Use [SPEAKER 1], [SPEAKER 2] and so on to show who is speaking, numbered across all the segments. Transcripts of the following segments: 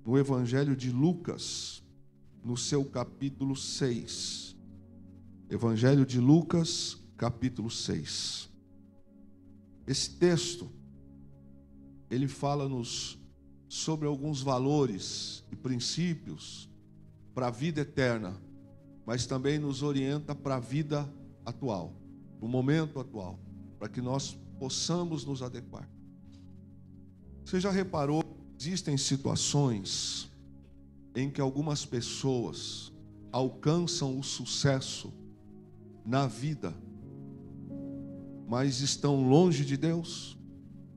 [SPEAKER 1] no Evangelho de Lucas, no seu capítulo 6. Evangelho de Lucas, capítulo 6. Esse texto, ele fala-nos sobre alguns valores e princípios para a vida eterna, mas também nos orienta para a vida atual, no momento atual, para que nós possamos nos adequar. Você já reparou, existem situações em que algumas pessoas alcançam o sucesso na vida, mas estão longe de Deus,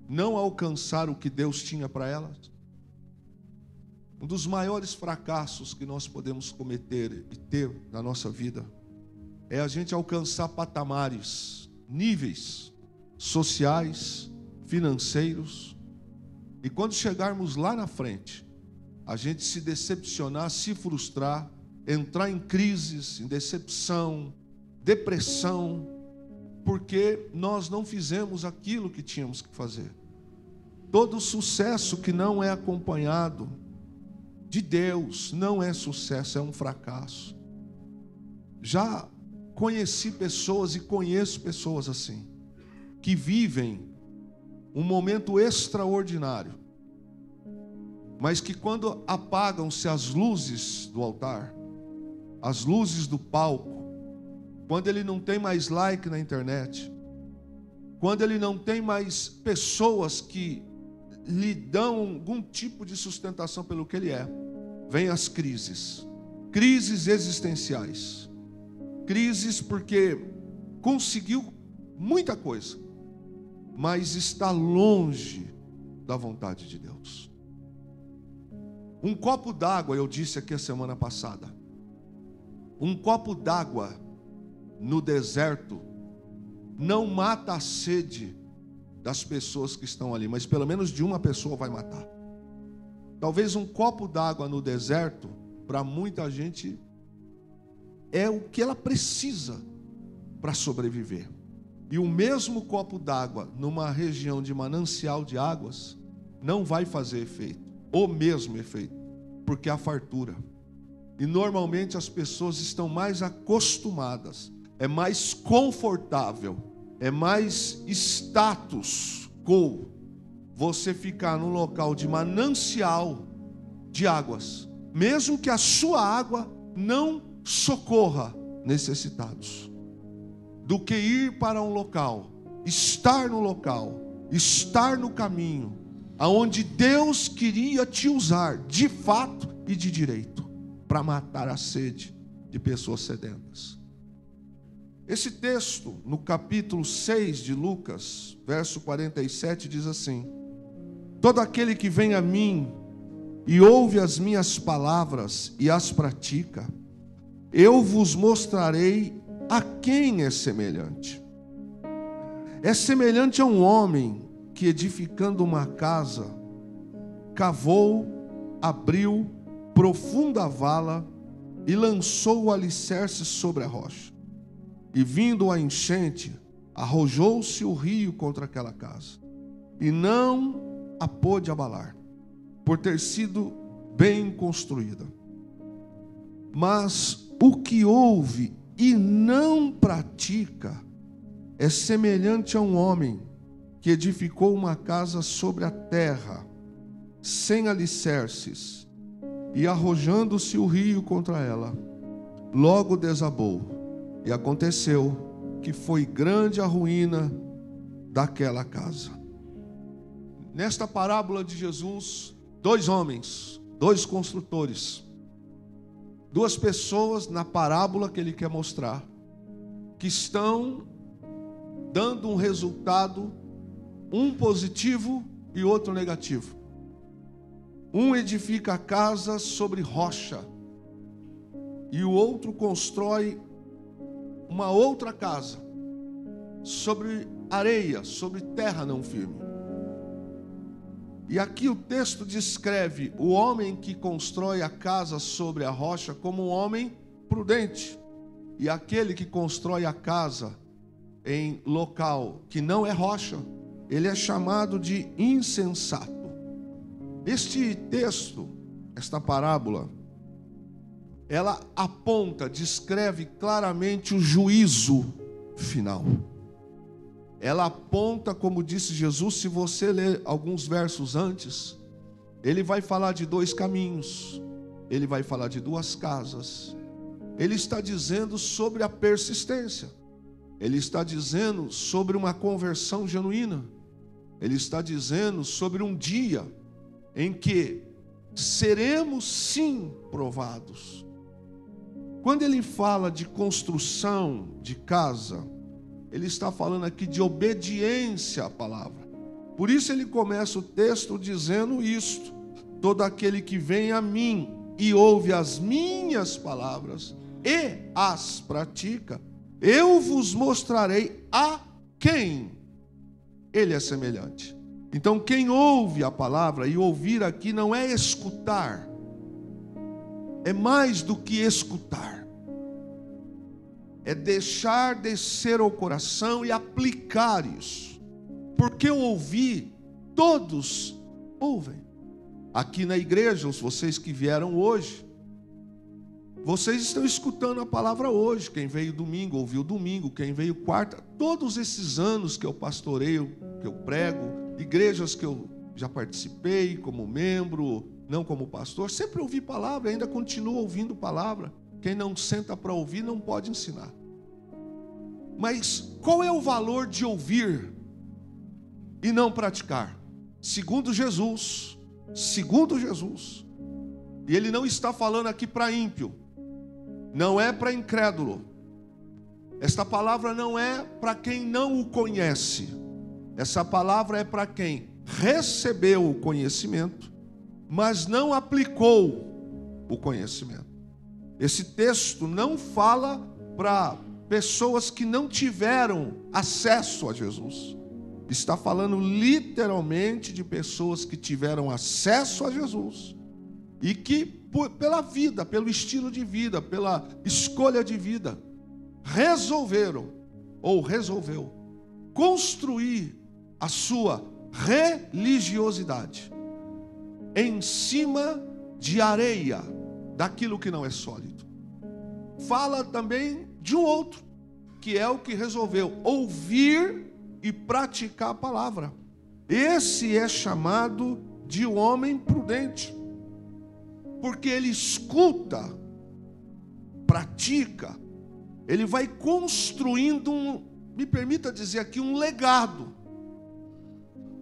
[SPEAKER 1] não alcançaram o que Deus tinha para elas? Um dos maiores fracassos que nós podemos cometer e ter na nossa vida é a gente alcançar patamares, níveis sociais, financeiros, e quando chegarmos lá na frente, a gente se decepcionar, se frustrar, entrar em crises, em decepção, depressão, porque nós não fizemos aquilo que tínhamos que fazer. Todo sucesso que não é acompanhado de Deus não é sucesso, é um fracasso. Já conheci pessoas e conheço pessoas assim, que vivem um momento extraordinário, mas que quando apagam-se as luzes do altar, as luzes do palco, quando ele não tem mais like na internet, quando ele não tem mais pessoas que lhe dão algum tipo de sustentação pelo que ele é, vem as crises, crises existenciais, crises porque conseguiu muita coisa, mas está longe da vontade de Deus. Um copo d'água, eu disse aqui a semana passada, um copo d'água no deserto não mata a sede das pessoas que estão ali, mas pelo menos de uma pessoa vai matar. Talvez um copo d'água no deserto, para muita gente, é o que ela precisa para sobreviver. E o mesmo copo d'água numa região de manancial de águas não vai fazer efeito, o mesmo efeito, porque há fartura. E normalmente as pessoas estão mais acostumadas, é mais confortável, é mais status quo você ficar num local de manancial de águas, mesmo que a sua água não socorra necessitados, do que ir para um local, estar no local, estar no caminho, aonde Deus queria te usar de fato e de direito, para matar a sede de pessoas sedentas. Esse texto, no capítulo 6 de Lucas, verso 47, diz assim: todo aquele que vem a mim e ouve as minhas palavras e as pratica, eu vos mostrarei a quem é semelhante. É semelhante a um homem que, edificando uma casa, cavou, abriu profunda vala e lançou o alicerce sobre a rocha. E vindo a enchente, arrojou-se o rio contra aquela casa, e não a pôde abalar, por ter sido bem construída. Mas o que ouve e não pratica é semelhante a um homem que edificou uma casa sobre a terra, sem alicerces, e arrojando-se o rio contra ela, logo desabou. E aconteceu que foi grande a ruína daquela casa. Nesta parábola de Jesus, dois homens, dois construtores, duas pessoas na parábola que ele quer mostrar, que estão dando um resultado, um positivo e outro negativo. Um edifica a casa sobre rocha e o outro constrói uma outra casa sobre areia, sobre terra não firme. E aqui o texto descreve o homem que constrói a casa sobre a rocha como um homem prudente, e aquele que constrói a casa em local que não é rocha, ele é chamado de insensato. Este texto esta parábola, ela aponta, descreve claramente o juízo final. Ela aponta, como disse Jesus, se você ler alguns versos antes, ele vai falar de 2 caminhos, ele vai falar de 2 casas. Ele está dizendo sobre a persistência, ele está dizendo sobre uma conversão genuína, ele está dizendo sobre um dia em que seremos sim provados. Quando ele fala de construção de casa, ele está falando aqui de obediência à palavra. Por isso ele começa o texto dizendo isto: todo aquele que vem a mim e ouve as minhas palavras e as pratica, eu vos mostrarei a quem ele é semelhante. Então, quem ouve a palavra, e ouvir aqui não é escutar, é mais do que escutar, é deixar descer ao coração e aplicar isso. Porque o ouvir, todos ouvem. Aqui na igreja, vocês que vieram hoje, vocês estão escutando a palavra hoje. Quem veio domingo, ouviu domingo. Quem veio quarta. Todos esses anos que eu pastoreio, que eu prego, igrejas que eu já participei como membro, não como pastor, sempre ouvi palavra, ainda continuo ouvindo palavra. Quem não senta para ouvir não pode ensinar. Mas qual é o valor de ouvir e não praticar? Segundo Jesus, e ele não está falando aqui para ímpio, não é para incrédulo. Esta palavra não é para quem não o conhece. Essa palavra é para quem recebeu o conhecimento, mas não aplicou o conhecimento. Esse texto não fala para pessoas que não tiveram acesso a Jesus. Está falando literalmente de pessoas que tiveram acesso a Jesus e que, pela vida, pelo estilo de vida, pela escolha de vida, resolveu construir a sua religiosidade em cima de areia, daquilo que não é sólido. Fala também de um outro, que é o que resolveu ouvir e praticar a palavra. Esse é chamado de um homem prudente, porque ele escuta, pratica, ele vai construindo me permita dizer aqui, um legado.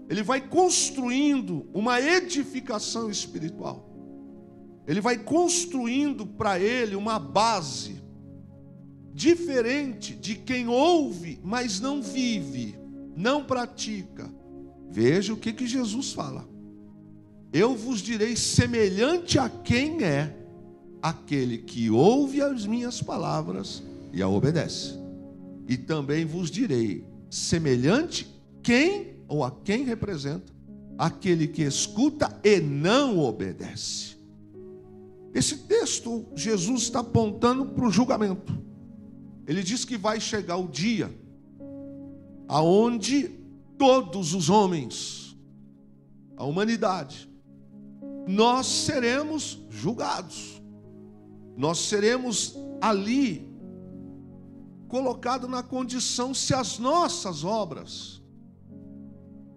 [SPEAKER 1] Ele vai construindo uma edificação espiritual. Ele vai construindo para ele uma base diferente de quem ouve, mas não vive, não pratica. Veja o que Jesus fala. Eu vos direi semelhante a quem é aquele que ouve as minhas palavras e a obedece. E também vos direi semelhante quem ou a quem representa aquele que escuta e não obedece. Esse texto, Jesus está apontando para o julgamento. Ele diz que vai chegar o dia aonde todos os homens, a humanidade, nós seremos julgados. Nós seremos ali colocados na condição se as nossas obras,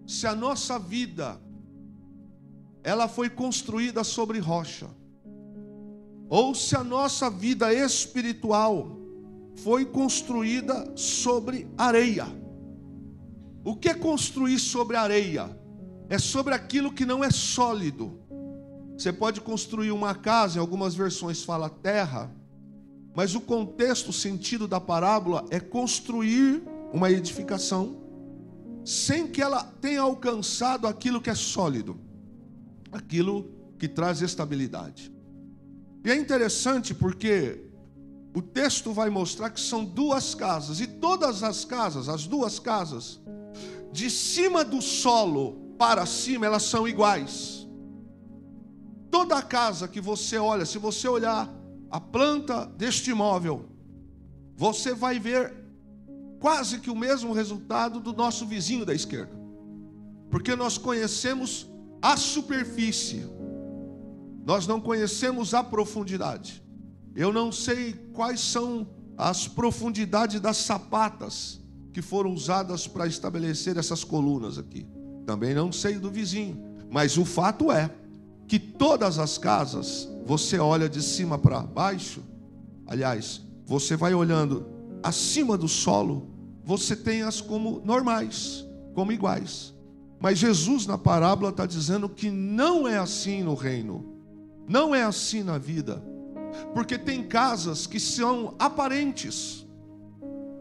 [SPEAKER 1] se a nossa vida, ela foi construída sobre rocha, ou se a nossa vida espiritual foi construída sobre areia. O que é construir sobre areia? É sobre aquilo que não é sólido. Você pode construir uma casa, em algumas versões fala terra, mas o contexto, o sentido da parábola é construir uma edificação sem que ela tenha alcançado aquilo que é sólido, aquilo que traz estabilidade. E é interessante porque o texto vai mostrar que são duas casas, e todas as casas, as duas casas, de cima do solo para cima, elas são iguais. Toda casa que você olha, se você olhar a planta deste imóvel, você vai ver quase que o mesmo resultado do nosso vizinho da esquerda, porque nós conhecemos a superfície, Nós não conhecemos a profundidade. Eu não sei quais são as profundidades das sapatas que foram usadas para estabelecer essas colunas aqui. Também não sei do vizinho. Mas o fato é que todas as casas, você olha de cima para baixo, aliás, você vai olhando acima do solo, você tem as como normais, como iguais. Mas Jesus na parábola está dizendo que não é assim no reino. Não é assim na vida. Porque tem casas que são aparentes,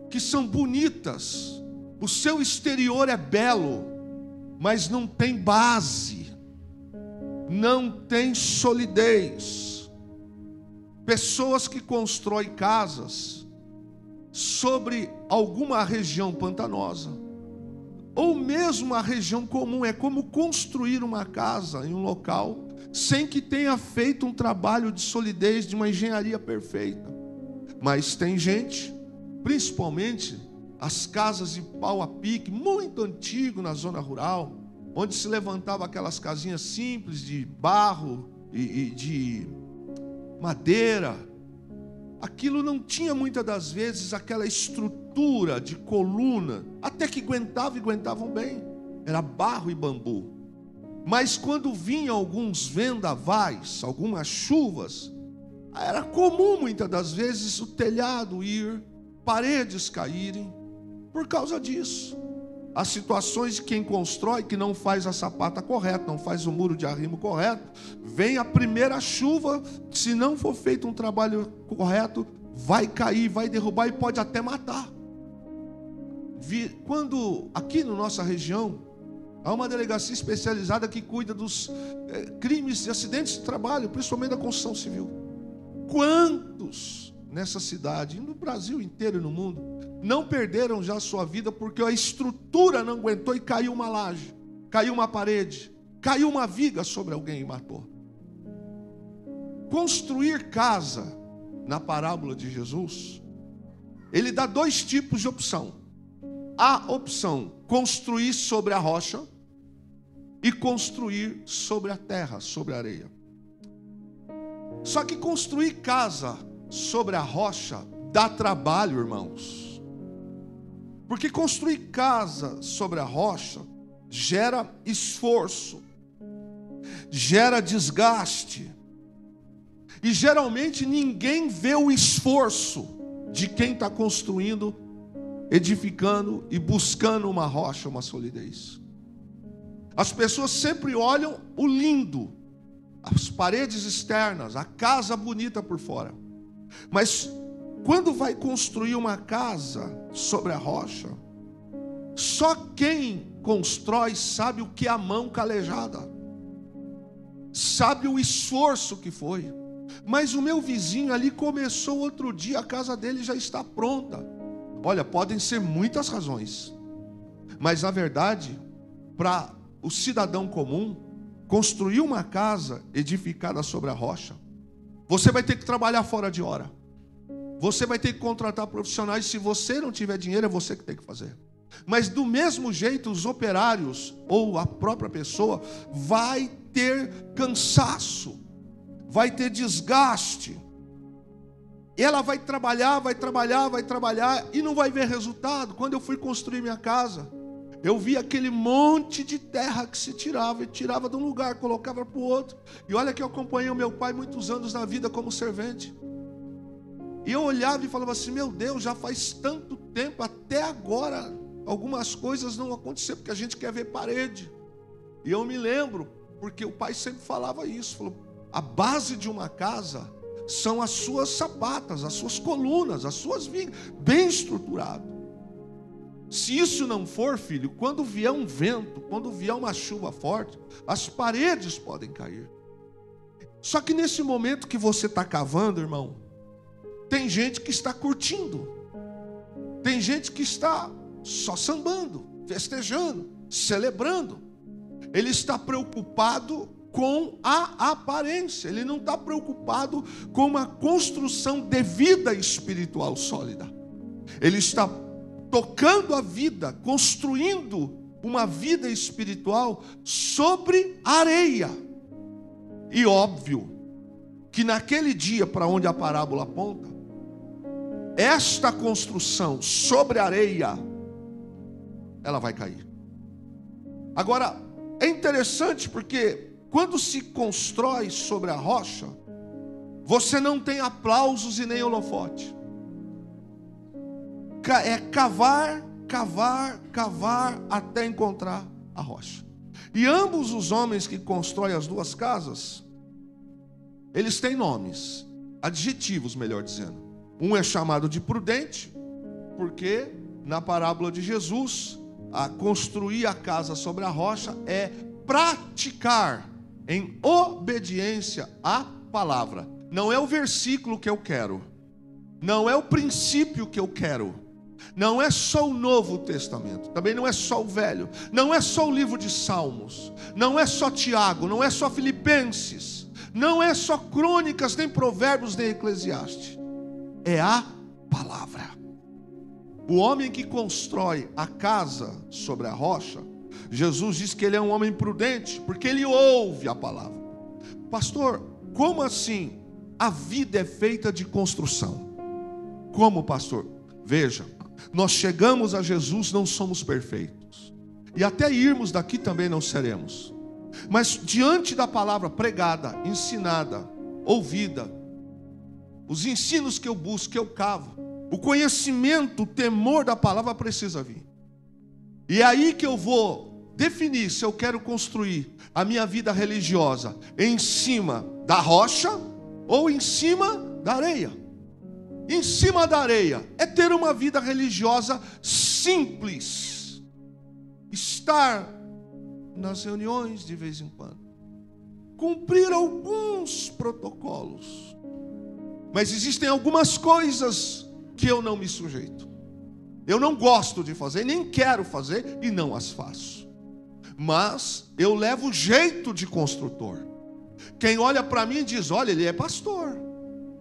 [SPEAKER 1] que são bonitas, o seu exterior é belo, mas não tem base, não tem solidez. Pessoas que constroem casas sobre alguma região pantanosa, ou mesmo a região comum, é como construir uma casa em um local sem que tenha feito um trabalho de solidez, de uma engenharia perfeita. Mas tem gente, principalmente as casas de pau a pique, muito antigo na zona rural, onde se levantava aquelas casinhas simples de barro e de madeira. Aquilo não tinha muitas das vezes aquela estrutura de coluna, até que aguentavam bem. Era barro e bambu. Mas quando vinham alguns vendavais, algumas chuvas, era comum muitas das vezes o telhado ir, paredes caírem, por causa disso. As situações de quem constrói, que não faz a sapata correta, não faz o muro de arrimo correto, vem a primeira chuva, se não for feito um trabalho correto, vai cair, vai derrubar e pode até matar. Quando aqui na nossa região, há uma delegacia especializada que cuida dos crimes e acidentes de trabalho, principalmente da construção civil. Quantos nessa cidade, no Brasil inteiro e no mundo, não perderam já a sua vida porque a estrutura não aguentou e caiu uma laje, caiu uma parede, caiu uma viga sobre alguém e matou? Construir casa, na parábola de Jesus, ele dá dois tipos de opção. A opção, construir sobre a rocha, e construir sobre a terra, sobre a areia. Só que construir casa sobre a rocha dá trabalho, irmãos. Porque construir casa sobre a rocha gera esforço, gera desgaste. E geralmente ninguém vê o esforço de quem está construindo, edificando e buscando uma rocha, uma solidez. As pessoas sempre olham o lindo, as paredes externas, a casa bonita por fora. Mas quando vai construir uma casa sobre a rocha, só quem constrói sabe o que é a mão calejada, sabe o esforço que foi. Mas o meu vizinho ali começou outro dia, a casa dele já está pronta. Olha, podem ser muitas razões, mas na verdade, para o cidadão comum construir uma casa edificada sobre a rocha, você vai ter que trabalhar fora de hora. Você vai ter que contratar profissionais. Se você não tiver dinheiro, é você que tem que fazer. Mas do mesmo jeito, os operários ou a própria pessoa vai ter cansaço, vai ter desgaste. Ela vai trabalhar e não vai ver resultado. Quando eu fui construir minha casa, eu vi aquele monte de terra que se tirava, e tirava de um lugar, colocava para o outro. E olha que eu acompanhei o meu pai muitos anos na vida como servente. E eu olhava e falava assim, meu Deus, já faz tanto tempo, até agora algumas coisas não aconteceram, porque a gente quer ver parede. E eu me lembro, porque o pai sempre falava isso, falou, a base de uma casa são as suas sapatas, as suas colunas, as suas vigas, bem estruturado. Se isso não for, filho, quando vier um vento, quando vier uma chuva forte, as paredes podem cair. Só que nesse momento que você está cavando, irmão, tem gente que está curtindo, tem gente que está só sambando, festejando, celebrando. Ele está preocupado com a aparência, ele não está preocupado com uma construção de vida espiritual sólida. Ele está tocando a vida, construindo uma vida espiritual sobre areia. E óbvio, que naquele dia para onde a parábola aponta, esta construção sobre areia, ela vai cair. Agora, é interessante porque quando se constrói sobre a rocha, você não tem aplausos e nem holofote. É cavar, cavar, cavar até encontrar a rocha. E ambos os homens que constroem as duas casas, eles têm nomes, adjetivos, melhor dizendo. Um é chamado de prudente, porque na parábola de Jesus, a construir a casa sobre a rocha é praticar em obediência à palavra. Não é o versículo que eu quero, não é o princípio que eu quero, não é só o Novo Testamento, também não é só o Velho, não é só o livro de Salmos, não é só Tiago, não é só Filipenses, não é só Crônicas, nem Provérbios, nem Eclesiastes. É a palavra. O homem que constrói a casa sobre a rocha, Jesus diz que ele é um homem prudente, porque ele ouve a palavra. Pastor, como assim? A vida é feita de construção. Como, pastor? Veja, nós chegamos a Jesus, não somos perfeitos, e até irmos daqui também não seremos. Mas diante da palavra pregada, ensinada, ouvida, os ensinos que eu busco, que eu cavo, o conhecimento, o temor da palavra precisa vir. E é aí que eu vou definir se eu quero construir a minha vida religiosa em cima da rocha ou em cima da areia. Em cima da areia é ter uma vida religiosa simples, estar nas reuniões de vez em quando, cumprir alguns protocolos, mas existem algumas coisas que eu não me sujeito, eu não gosto de fazer, nem quero fazer e não as faço, mas eu levo jeito de construtor. Quem olha para mim diz: olha, ele é pastor,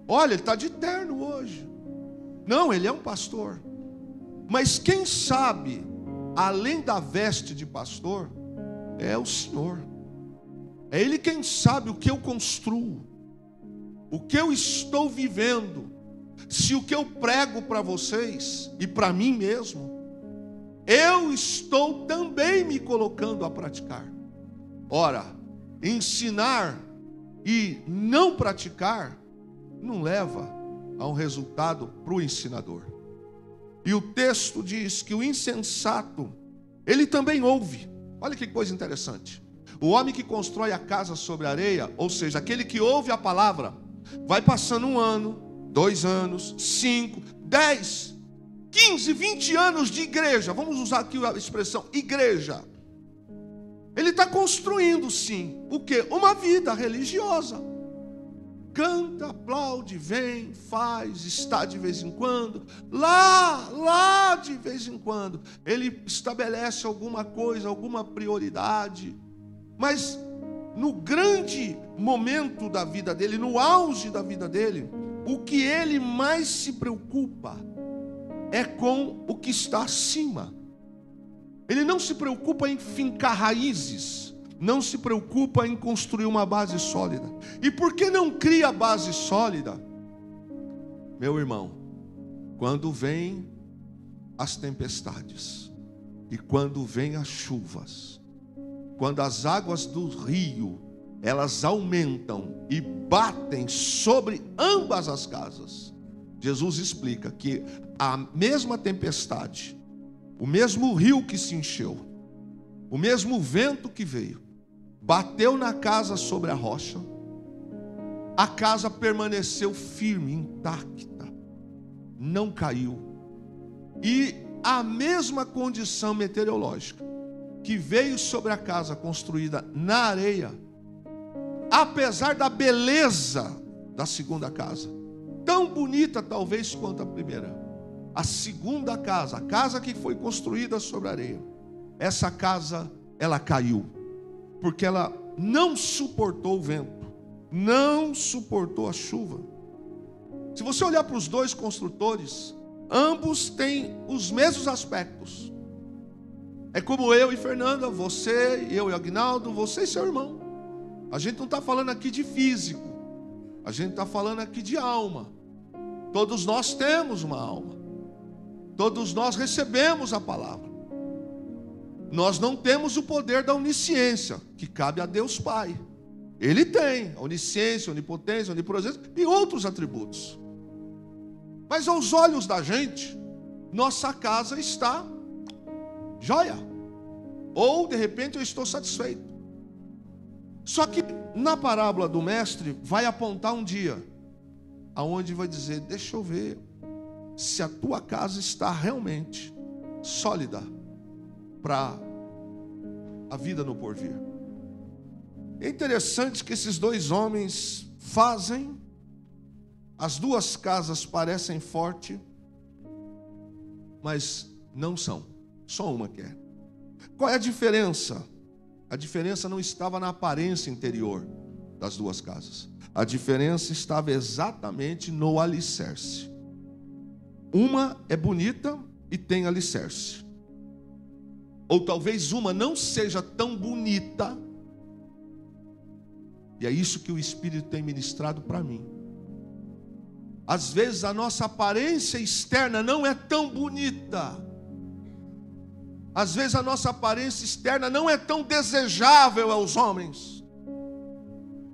[SPEAKER 1] olha, ele está de terno hoje. Não, ele é um pastor. Mas quem sabe, além da veste de pastor, é o Senhor. É Ele quem sabe o que eu construo, o que eu estou vivendo, se o que eu prego para vocês e para mim mesmo, eu estou também me colocando a praticar. Ora, ensinar e não praticar não leva a um resultado para o ensinador. E o texto diz que o insensato, ele também ouve. Olha que coisa interessante. O homem que constrói a casa sobre a areia, ou seja, aquele que ouve a palavra, vai passando 1 ano, 2 anos, 5, 10, 15, 20 anos de igreja. Vamos usar aqui a expressão igreja. Ele está construindo, sim, o quê? Uma vida religiosa. Canta, aplaude, vem, faz, está de vez em quando, lá de vez em quando, ele estabelece alguma coisa, alguma prioridade, mas no grande momento da vida dele, no auge da vida dele, o que ele mais se preocupa é com o que está acima. Ele não se preocupa em fincar raízes, não se preocupa em construir uma base sólida. E por que não cria base sólida? Meu irmão, quando vem as tempestades e quando vem as chuvas, quando as águas do rio, elas aumentam e batem sobre ambas as casas, Jesus explica que a mesma tempestade, o mesmo rio que se encheu, o mesmo vento que veio, bateu na casa sobre a rocha, a casa permaneceu firme, intacta, não caiu. E a mesma condição meteorológica que veio sobre a casa construída na areia, apesar da beleza da segunda casa, tão bonita talvez quanto a primeira, a segunda casa, a casa que foi construída sobre a areia, essa casa, ela caiu, porque ela não suportou o vento, não suportou a chuva. Se você olhar para os dois construtores, ambos têm os mesmos aspectos. É como eu e Fernanda, você, eu e Aguinaldo, você e seu irmão. A gente não está falando aqui de físico, A gente está falando aqui de alma. Todos nós temos uma alma. Todos nós recebemos a palavra. Nós não temos o poder da onisciência, que cabe a Deus Pai. Ele tem a onisciência, onipotência, onipresença e outros atributos. Mas aos olhos da gente, nossa casa está jóia. Ou, de repente, eu estou satisfeito. Só que na parábola do mestre vai apontar um dia aonde vai dizer: deixa eu ver se a tua casa está realmente sólida para a vida no porvir. É interessante que esses dois homens fazem, as duas casas parecem fortes, mas não são, só uma que é. Qual é a diferença? A diferença não estava na aparência interior das duas casas. A diferença estava exatamente no alicerce. Uma é bonita e tem alicerce. Ou talvez uma não seja tão bonita. E é isso que o Espírito tem ministrado para mim. Às vezes a nossa aparência externa não é tão bonita. Às vezes a nossa aparência externa não é tão desejável aos homens.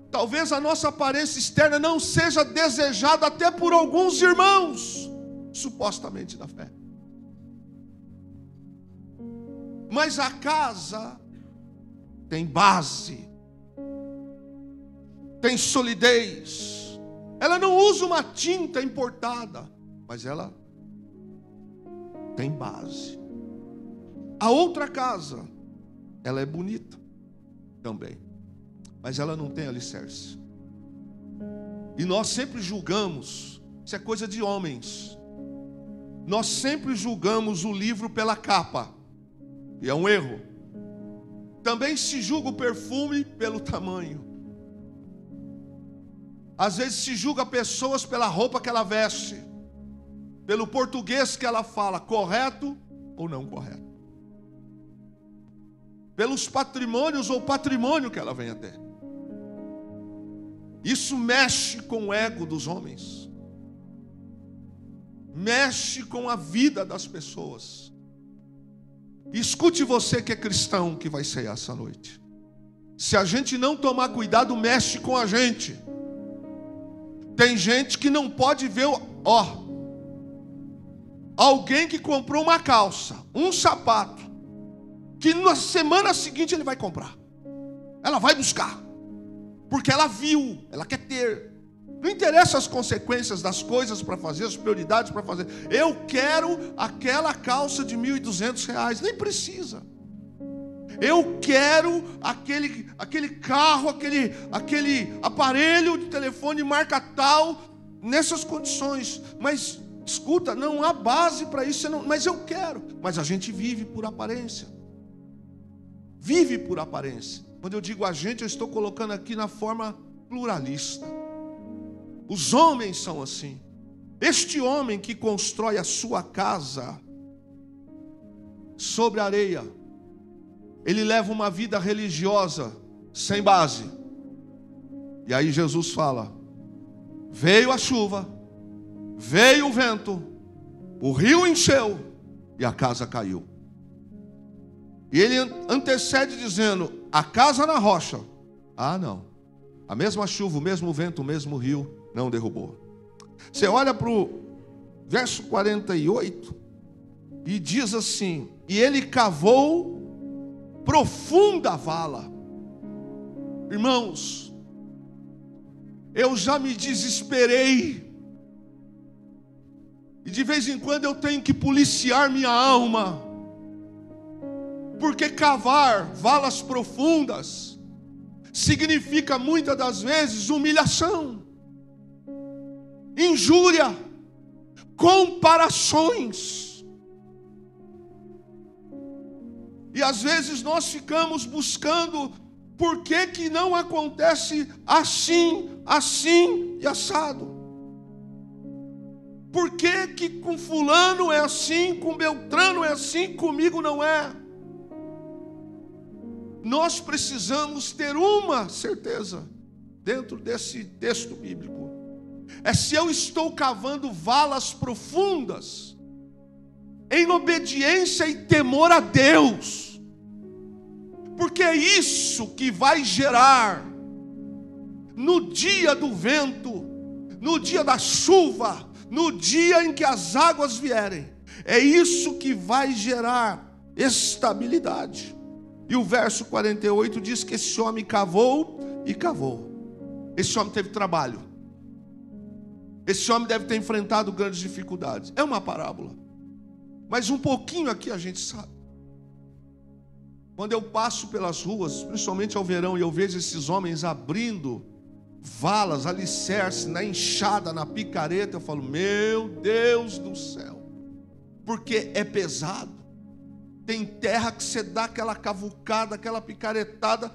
[SPEAKER 1] Talvez a nossa aparência externa não seja desejada até por alguns irmãos, supostamente da fé. Mas a casa tem base, tem solidez. Ela não usa uma tinta importada, mas ela tem base. A outra casa, ela é bonita também, mas ela não tem alicerce. E nós sempre julgamos, isso é coisa de homens. Nós sempre julgamos o livro pela capa, e é um erro. Também se julga o perfume pelo tamanho. Às vezes se julga pessoas pela roupa que ela veste, pelo português que ela fala, correto ou não correto, pelos patrimônios ou patrimônio que ela vem a ter. Isso mexe com o ego dos homens, mexe com a vida das pessoas. Escute, você que é cristão, que vai cear essa noite. Se a gente não tomar cuidado, mexe com a gente. Tem gente que não pode ver, alguém que comprou uma calça, um sapato, que na semana seguinte ele vai comprar. Ela vai buscar, porque ela viu, ela quer ter. Não interessa as consequências das coisas para fazer, as prioridades para fazer. Eu quero aquela calça de R$1.200, nem precisa. Eu quero aquele carro, aquele aparelho de telefone marca tal, nessas condições. Mas escuta, não há base para isso. Mas eu quero. Mas a gente vive por aparência. Vive por aparência. Quando eu digo a gente, eu estou colocando aqui na forma pluralista. Os homens são assim. Este homem que constrói a sua casa sobre a areia, ele leva uma vida religiosa sem base. E aí Jesus fala: veio a chuva, veio o vento, o rio encheu e a casa caiu. E ele antecede dizendo: a casa na rocha. Ah, não. A mesma chuva, o mesmo vento, o mesmo rio não derrubou. Você olha para o verso 48 e diz assim: e ele cavou profunda vala. Irmãos, eu já me desesperei. E de vez em quando eu tenho que policiar minha alma. Porque cavar valas profundas significa muitas das vezes humilhação, injúria, comparações. E às vezes nós ficamos buscando por que não acontece assim, assim e assado. Por que com fulano é assim, com Beltrano é assim, comigo não é? Nós precisamos ter uma certeza dentro desse texto bíblico: é se eu estou cavando valas profundas, em obediência e temor a Deus, porque é isso que vai gerar, no dia do vento, no dia da chuva, no dia em que as águas vierem, é isso que vai gerar estabilidade. E o verso 48 diz que esse homem cavou e cavou. Esse homem teve trabalho. Esse homem deve ter enfrentado grandes dificuldades. É uma parábola, mas um pouquinho aqui a gente sabe. Quando eu passo pelas ruas, principalmente ao verão, e eu vejo esses homens abrindo valas, alicerce, na enxada, na picareta, eu falo, meu Deus do céu, porque é pesado. Tem terra que você dá aquela cavucada, aquela picaretada,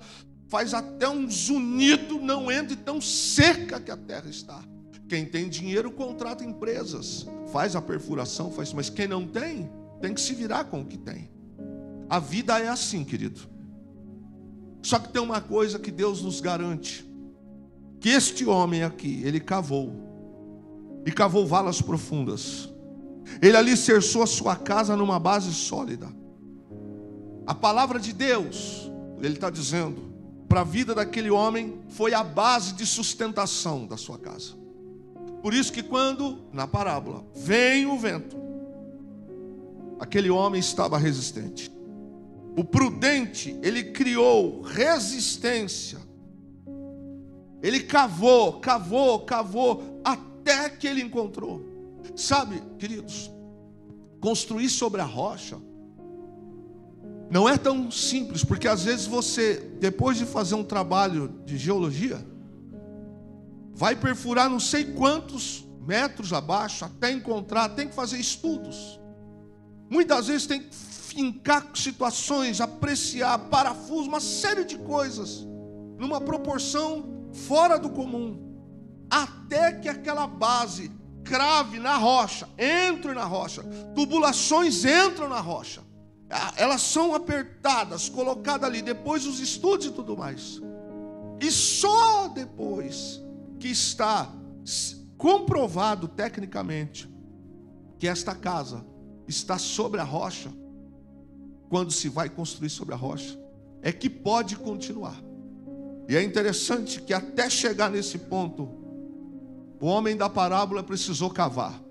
[SPEAKER 1] faz até um zunido, não entra, e tão seca que a terra está. Quem tem dinheiro contrata empresas, faz a perfuração, faz, mas quem não tem, tem que se virar com o que tem. A vida é assim, querido. Só que tem uma coisa que Deus nos garante, que este homem aqui, ele cavou, e cavou valas profundas. Ele alicerçou a sua casa numa base sólida. A palavra de Deus, ele está dizendo, para a vida daquele homem, foi a base de sustentação da sua casa. Por isso que quando, na parábola, vem o vento, aquele homem estava resistente. O prudente, ele criou resistência. Ele cavou, até que ele encontrou. Sabe, queridos, construir sobre a rocha não é tão simples, porque às vezes você, depois de fazer um trabalho de geologia, vai perfurar não sei quantos metros abaixo, até encontrar, tem que fazer estudos. Muitas vezes tem que fincar situações, apreciar parafusos, uma série de coisas, numa proporção fora do comum, até que aquela base crave na rocha, entre na rocha, tubulações entram na rocha, elas são apertadas, colocadas ali, depois os estudos e tudo mais, e só depois que está comprovado tecnicamente que esta casa está sobre a rocha, quando se vai construir sobre a rocha, é que pode continuar. E é interessante que até chegar nesse ponto, o homem da parábola precisou cavar.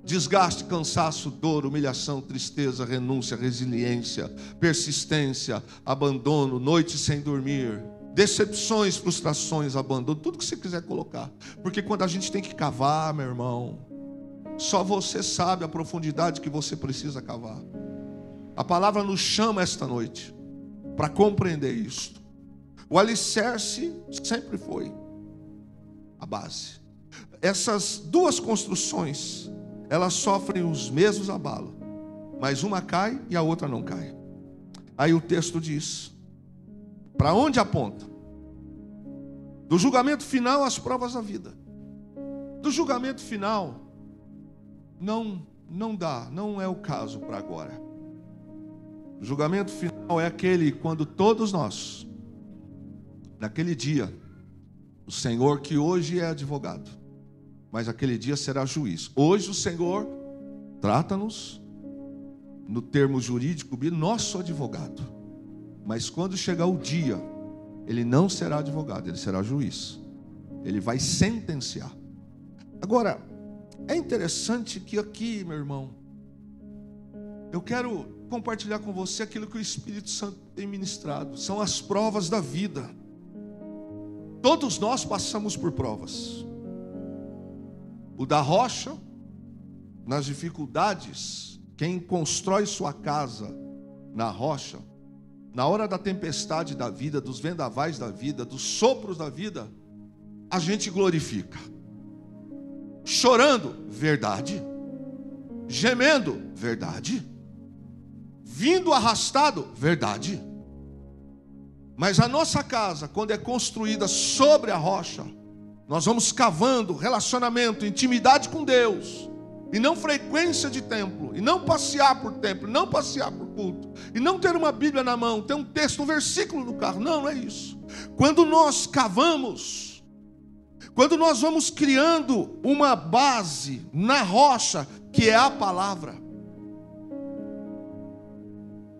[SPEAKER 1] Desgaste, cansaço, dor, humilhação, tristeza, renúncia, resiliência, persistência, abandono, noite sem dormir, decepções, frustrações, abandono, tudo que você quiser colocar. Porque quando a gente tem que cavar, meu irmão, só você sabe a profundidade que você precisa cavar. A palavra nos chama esta noite para compreender isto. O alicerce sempre foi a base. Essas duas construções, elas sofrem os mesmos abalos, mas uma cai e a outra não cai. Aí o texto diz, para onde aponta? Do julgamento final às provas da vida. Do julgamento final, não dá, não é o caso para agora. O julgamento final é aquele quando todos nós, naquele dia, o Senhor que hoje é advogado, mas aquele dia será juiz. Hoje o Senhor trata-nos no termo jurídico, nosso advogado. Mas quando chegar o dia, ele não será advogado, ele será juiz. Ele vai sentenciar. Agora, é interessante que aqui, meu irmão, eu quero compartilhar com você aquilo que o Espírito Santo tem ministrado. São as provas da vida. Todos nós passamos por provas. O da rocha, nas dificuldades, quem constrói sua casa na rocha, na hora da tempestade da vida, dos vendavais da vida, dos sopros da vida, a gente glorifica. Chorando, verdade. Gemendo, verdade. Vindo arrastado, verdade. Mas a nossa casa, quando é construída sobre a rocha, nós vamos cavando relacionamento, intimidade com Deus, e não frequência de templo, e não passear por templo, e não passear por culto, e não ter uma Bíblia na mão, ter um texto, um versículo no carro. Não é isso. Quando nós cavamos, Quando nós vamos criando uma base na rocha, que é a palavra,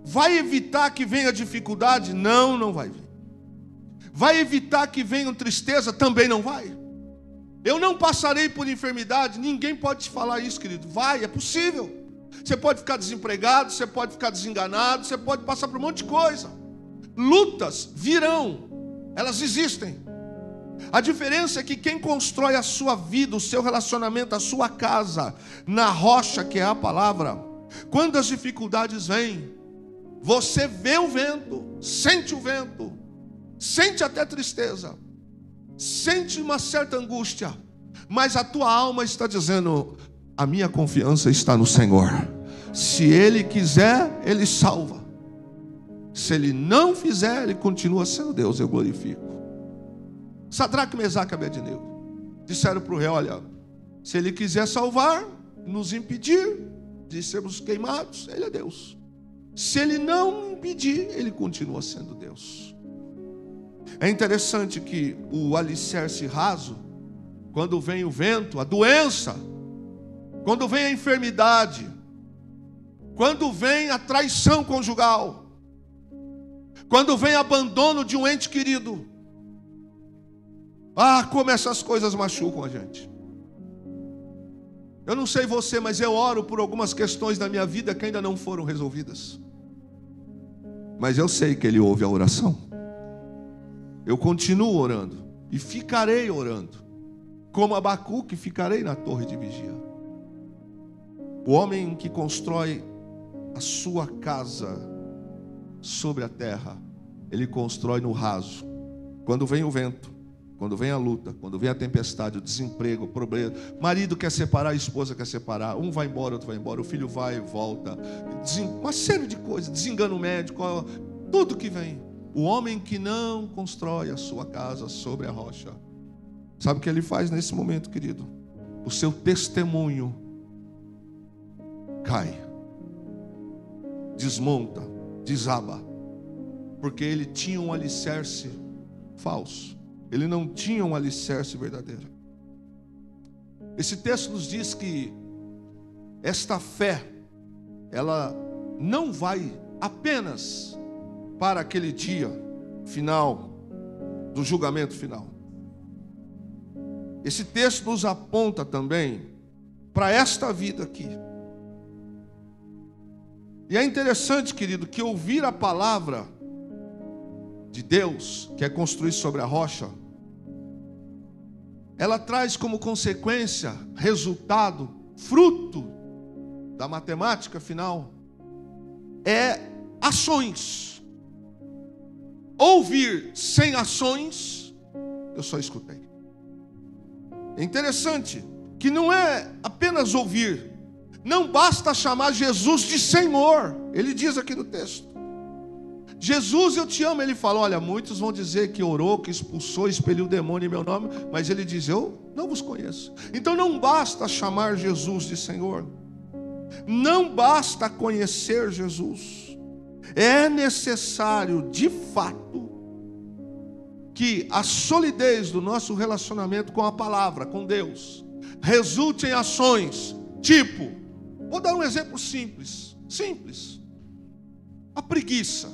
[SPEAKER 1] vai evitar que venha dificuldade? Não, não vai vir. Vai evitar que venha tristeza? Também não vai. Eu não passarei por enfermidade. Ninguém pode te falar isso, querido. Vai, é possível. Você pode ficar desempregado, você pode ficar desenganado, você pode passar por um monte de coisa. Lutas virão, elas existem. A diferença é que quem constrói a sua vida, o seu relacionamento, a sua casa, na rocha que é a palavra, quando as dificuldades vêm, você vê o vento, sente até tristeza, sente uma certa angústia, mas a tua alma está dizendo: a minha confiança está no Senhor. Se Ele quiser, Ele salva. Se Ele não fizer, Ele continua sendo Deus, eu glorifico. Sadraque, Mesaque e Abednego disseram para o rei: olha, se Ele quiser salvar, nos impedir de sermos queimados, Ele é Deus. Se Ele não impedir, Ele continua sendo Deus. É interessante que o alicerce raso, quando vem o vento, a doença, quando vem a enfermidade, quando vem a traição conjugal, quando vem abandono de um ente querido, como essas coisas machucam a gente. Eu não sei você, mas eu oro por algumas questões da minha vida que ainda não foram resolvidas. Mas eu sei que Ele ouve a oração. Eu continuo orando e ficarei orando. Como Abacuque, ficarei na torre de vigia. O homem que constrói a sua casa sobre a terra, ele constrói no raso. Quando vem o vento, quando vem a luta, quando vem a tempestade, o desemprego, o problema, marido quer separar, a esposa quer separar, um vai embora, outro vai embora, o filho vai e volta, uma série de coisas, desengano médico, tudo que vem. O homem que não constrói a sua casa sobre a rocha, sabe o que ele faz nesse momento, querido? O seu testemunho cai, desmonta, desaba, porque ele tinha um alicerce falso. Ele não tinha um alicerce verdadeiro. Esse texto nos diz que esta fé, ela não vai apenas para aquele dia final, do julgamento final. Esse texto nos aponta também para esta vida aqui. E é interessante, querido, que ouvir a palavra de Deus, que é construir sobre a rocha, ela traz como consequência, resultado, fruto da matemática final, é ações. Ouvir sem ações, eu só escutei. É interessante que não é apenas ouvir, não basta chamar Jesus de Senhor. Ele diz aqui no texto: Jesus, eu te amo. Ele fala: olha, muitos vão dizer que orou, que expulsou, expeliu o demônio em meu nome, mas ele diz: eu não vos conheço. Então não basta chamar Jesus de Senhor, não basta conhecer Jesus, é necessário de fato que a solidez do nosso relacionamento com a palavra, com Deus, resulte em ações, tipo, vou dar um exemplo simples, a preguiça.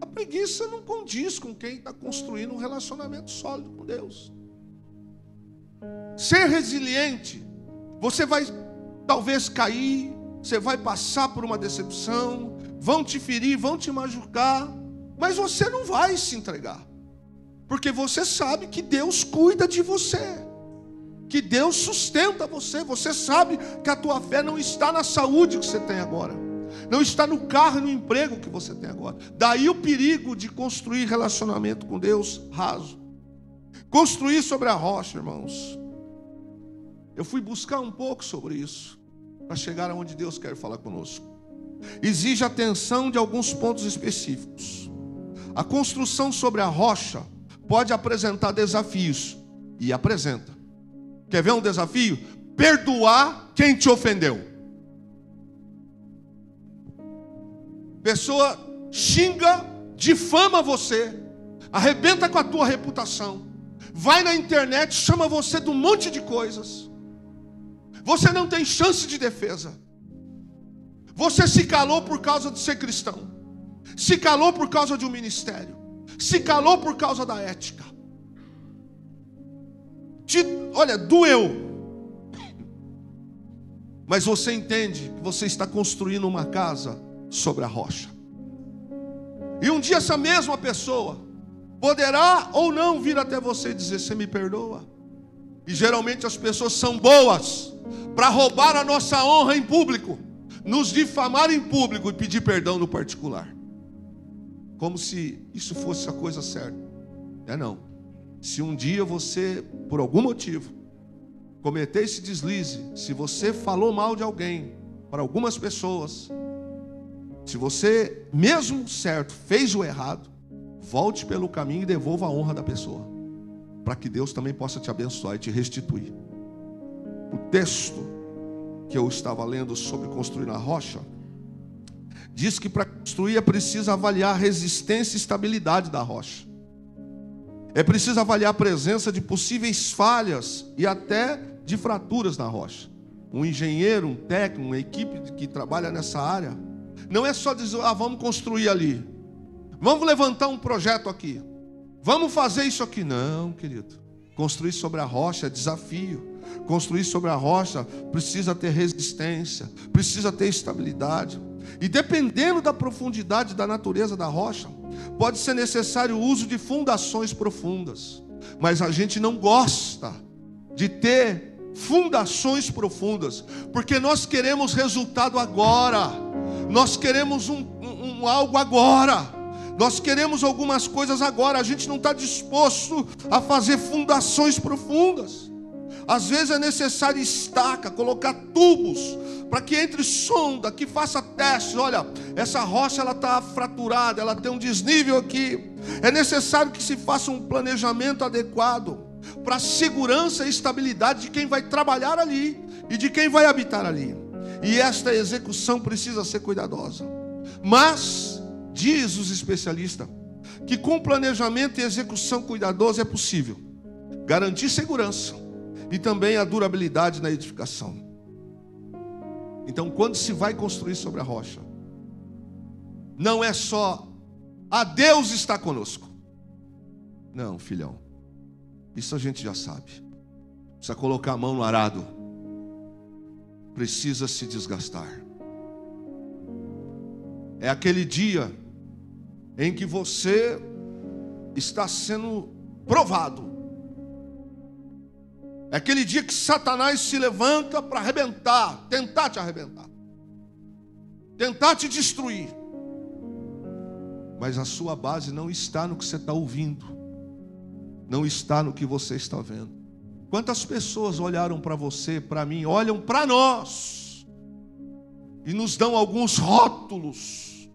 [SPEAKER 1] A preguiça não condiz com quem está construindo um relacionamento sólido com Deus. Ser resiliente, você vai talvez cair, você vai passar por uma decepção, vão te ferir, vão te machucar, mas você não vai se entregar, porque você sabe que Deus cuida de você, que Deus sustenta você. Você sabe que a tua fé não está na saúde que você tem agora, não está no carro e no emprego que você tem agora. Daí o perigo de construir relacionamento com Deus raso. Construir sobre a rocha, irmãos. Eu fui buscar um pouco sobre isso, para chegar aonde Deus quer falar conosco. Exige atenção de alguns pontos específicos. A construção sobre a rocha pode apresentar desafios, e apresenta. Quer ver um desafio? Perdoar quem te ofendeu. Pessoa xinga, difama você, arrebenta com a tua reputação, vai na internet, chama você de um monte de coisas. Você não tem chance de defesa. Você se calou por causa de ser cristão. Se calou por causa de um ministério. Se calou por causa da ética. Olha, doeu. Mas você entende que você está construindo uma casa sobre a rocha. E um dia essa mesma pessoa poderá ou não vir até você e dizer: você me perdoa? E geralmente as pessoas são boas para roubar a nossa honra em público, nos difamar em público e pedir perdão no particular. Como se isso fosse a coisa certa. Não. Se um dia você, por algum motivo, cometer esse deslize, se você falou mal de alguém para algumas pessoas, se você, mesmo certo, fez o errado, volte pelo caminho e devolva a honra da pessoa, para que Deus também possa te abençoar e te restituir. O texto que eu estava lendo sobre construir na rocha diz que para construir é preciso avaliar a resistência e estabilidade da rocha. É preciso avaliar a presença de possíveis falhas e até de fraturas na rocha. Um engenheiro, um técnico, uma equipe que trabalha nessa área, não é só dizer: vamos construir ali, vamos levantar um projeto aqui, vamos fazer isso aqui. Não, querido. Construir sobre a rocha é desafio. Construir sobre a rocha precisa ter resistência, precisa ter estabilidade. E dependendo da profundidade da natureza da rocha, pode ser necessário o uso de fundações profundas. Mas a gente não gosta de ter fundações profundas, porque nós queremos resultado agora. Nós queremos algo agora. Nós queremos algumas coisas agora. A gente não está disposto a fazer fundações profundas. Às vezes é necessário estaca, colocar tubos, para que entre sonda, que faça testes. Olha, essa rocha ela está fraturada, ela tem um desnível aqui. É necessário que se faça um planejamento adequado para a segurança e estabilidade de quem vai trabalhar ali e de quem vai habitar ali. E esta execução precisa ser cuidadosa. Mas diz os especialistas que com planejamento e execução cuidadosa é possível garantir segurança e também a durabilidade na edificação. Então, quando se vai construir sobre a rocha, não é só Deus está conosco. Não, filhão, isso a gente já sabe. Precisa colocar a mão no arado, precisa se desgastar. É aquele dia em que você está sendo provado. É aquele dia que Satanás se levanta para arrebentar, tentar te arrebentar, tentar te destruir. Mas a sua base não está no que você está ouvindo, não está no que você está vendo. Quantas pessoas olharam para você, para mim, olham para nós e nos dão alguns rótulos,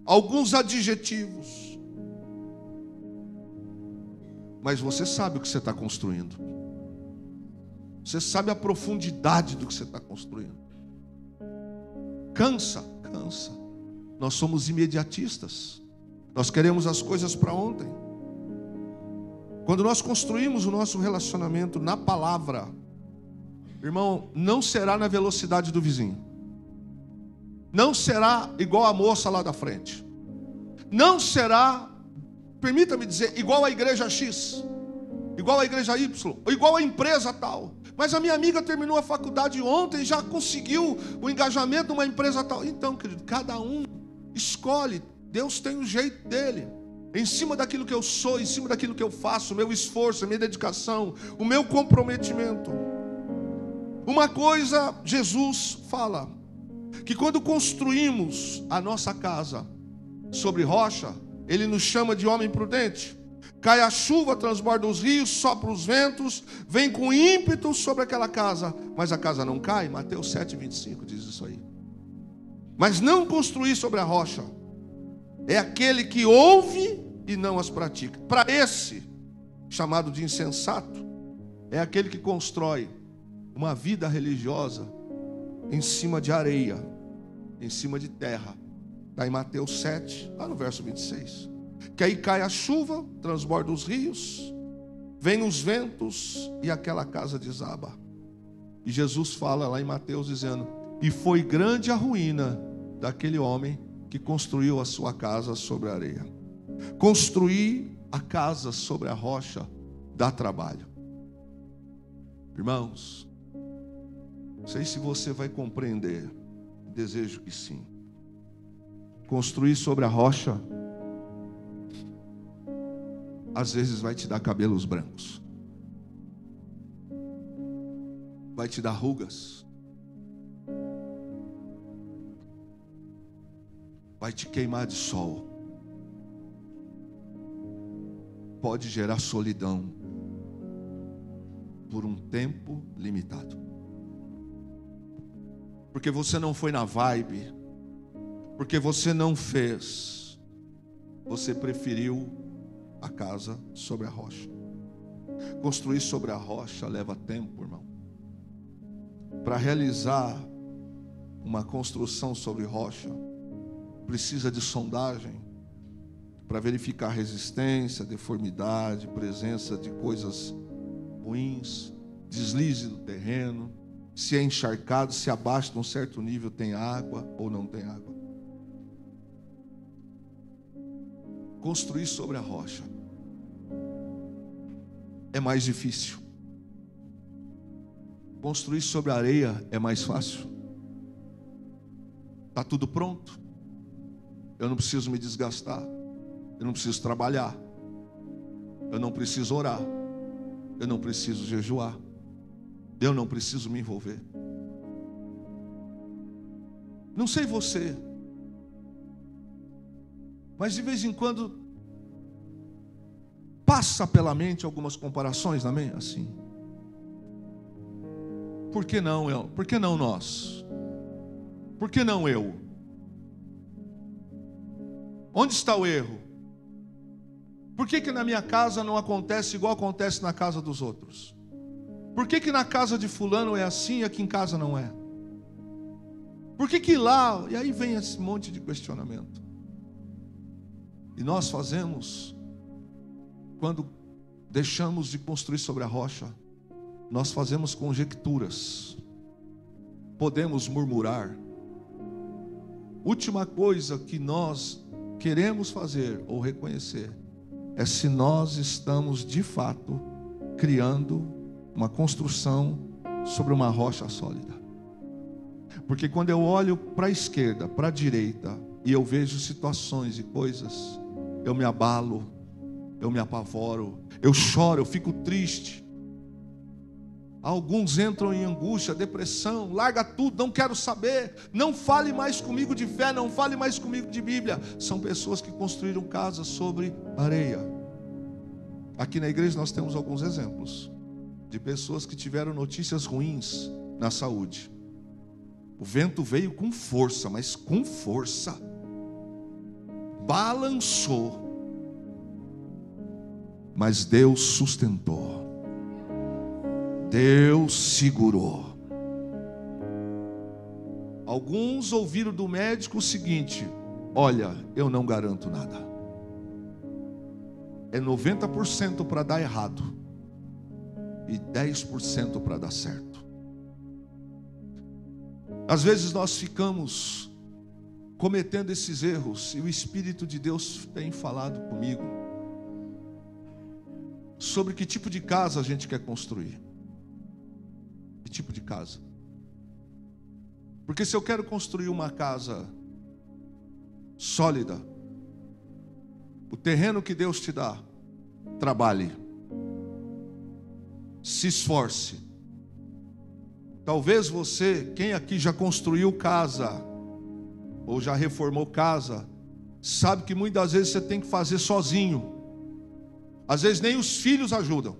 [SPEAKER 1] alguns adjetivos, mas você sabe o que você está construindo. Você sabe a profundidade do que você está construindo. Cansa. Nós somos imediatistas. Nós queremos as coisas para ontem. Quando nós construímos o nosso relacionamento na palavra, irmão, não será na velocidade do vizinho. Não será igual a moça lá da frente. Não será, permita-me dizer, igual a igreja X, igual a igreja Y, ou igual a empresa tal. Mas a minha amiga terminou a faculdade ontem e já conseguiu o engajamento de uma empresa tal. Então, querido, cada um escolhe. Deus tem o jeito dele. Em cima daquilo que eu sou, em cima daquilo que eu faço, o meu esforço, a minha dedicação, o meu comprometimento. Uma coisa, Jesus fala, que quando construímos a nossa casa sobre rocha, Ele nos chama de homem prudente. Cai a chuva, transborda os rios, sopra os ventos, vem com ímpeto sobre aquela casa, mas a casa não cai. Mateus 7,25 diz isso aí. Mas não construir sobre a rocha é aquele que ouve e não as pratica. Para esse, chamado de insensato, é aquele que constrói uma vida religiosa em cima de areia, em cima de terra. Está em Mateus 7, lá no verso 26. Que aí cai a chuva, transborda os rios, Vêm os ventos e aquela casa desaba. E Jesus fala lá em Mateus dizendo: e foi grande a ruína daquele homem que construiu a sua casa sobre a areia. Construir a casa sobre a rocha dá trabalho. Irmãos, não sei se você vai compreender, desejo que sim. Construir sobre a rocha às vezes vai te dar cabelos brancos, vai te dar rugas, vai te queimar de sol, pode gerar solidão por um tempo limitado, porque você não foi na vibe, porque você não fez, você preferiu a casa sobre a rocha. Construir sobre a rocha leva tempo, irmão. Para realizar uma construção sobre rocha, precisa de sondagem, para verificar resistência, deformidade, presença de coisas ruins, deslize do terreno, se é encharcado, se abaixo de um certo nível tem água ou não tem água. Construir sobre a rocha é mais difícil. Construir sobre a areia é mais fácil. Está tudo pronto. Eu não preciso me desgastar. Eu não preciso trabalhar. Eu não preciso orar. Eu não preciso jejuar. Eu não preciso me envolver. Não sei você, mas de vez em quando passa pela mente algumas comparações, amém? Assim. Por que não eu? Por que não nós? Por que não eu? Onde está o erro? Por que na minha casa não acontece igual acontece na casa dos outros? Por que na casa de fulano é assim e aqui em casa não é? Por que lá? E aí vem esse monte de questionamento. E nós fazemos, quando deixamos de construir sobre a rocha, nós fazemos conjecturas, podemos murmurar. Última coisa que nós queremos fazer ou reconhecer é se nós estamos de fato criando uma construção sobre uma rocha sólida. Porque quando eu olho para a esquerda, para a direita, e eu vejo situações e coisas, eu me abalo, eu me apavoro, eu choro, eu fico triste. Alguns entram em angústia, depressão, larga tudo, não quero saber, não fale mais comigo de fé, não fale mais comigo de Bíblia. São pessoas que construíram casas sobre areia. Aqui na igreja nós temos alguns exemplos de pessoas que tiveram notícias ruins na saúde. O vento veio com força, mas com força, balançou, mas Deus sustentou, Deus segurou. Alguns ouviram do médico o seguinte: olha, eu não garanto nada, é 90% para dar errado e 10% para dar certo. Às vezes nós ficamos cometendo esses erros, e o Espírito de Deus tem falado comigo sobre que tipo de casa a gente quer construir. Que tipo de casa? Porque se eu quero construir uma casa sólida, o terreno que Deus te dá, trabalhe, se esforce. Talvez você, quem aqui já construiu casa, ou já reformou casa, sabe que muitas vezes você tem que fazer sozinho. Às vezes nem os filhos ajudam.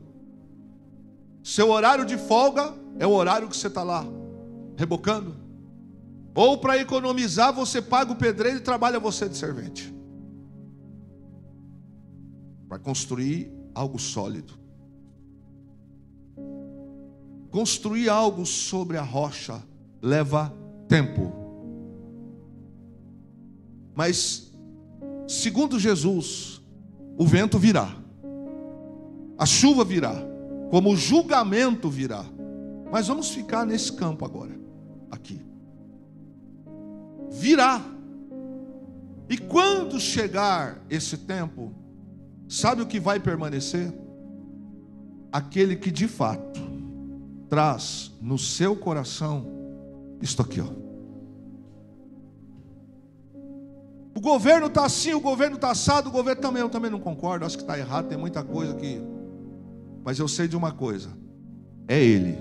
[SPEAKER 1] Seu horário de folga é o horário que você está lá, rebocando. Ou para economizar, você paga o pedreiro e trabalha você de servente. Para construir algo sólido. Construir algo sobre a rocha leva tempo. Mas, segundo Jesus, o vento virá, a chuva virá, como o julgamento virá. Mas vamos ficar nesse campo agora, aqui. Virá. E quando chegar esse tempo, sabe o que vai permanecer? Aquele que de fato traz no seu coração isto aqui, ó. O governo está assim, o governo está assado, o governo também, eu também não concordo, acho que está errado, tem muita coisa aqui. Mas eu sei de uma coisa, é Ele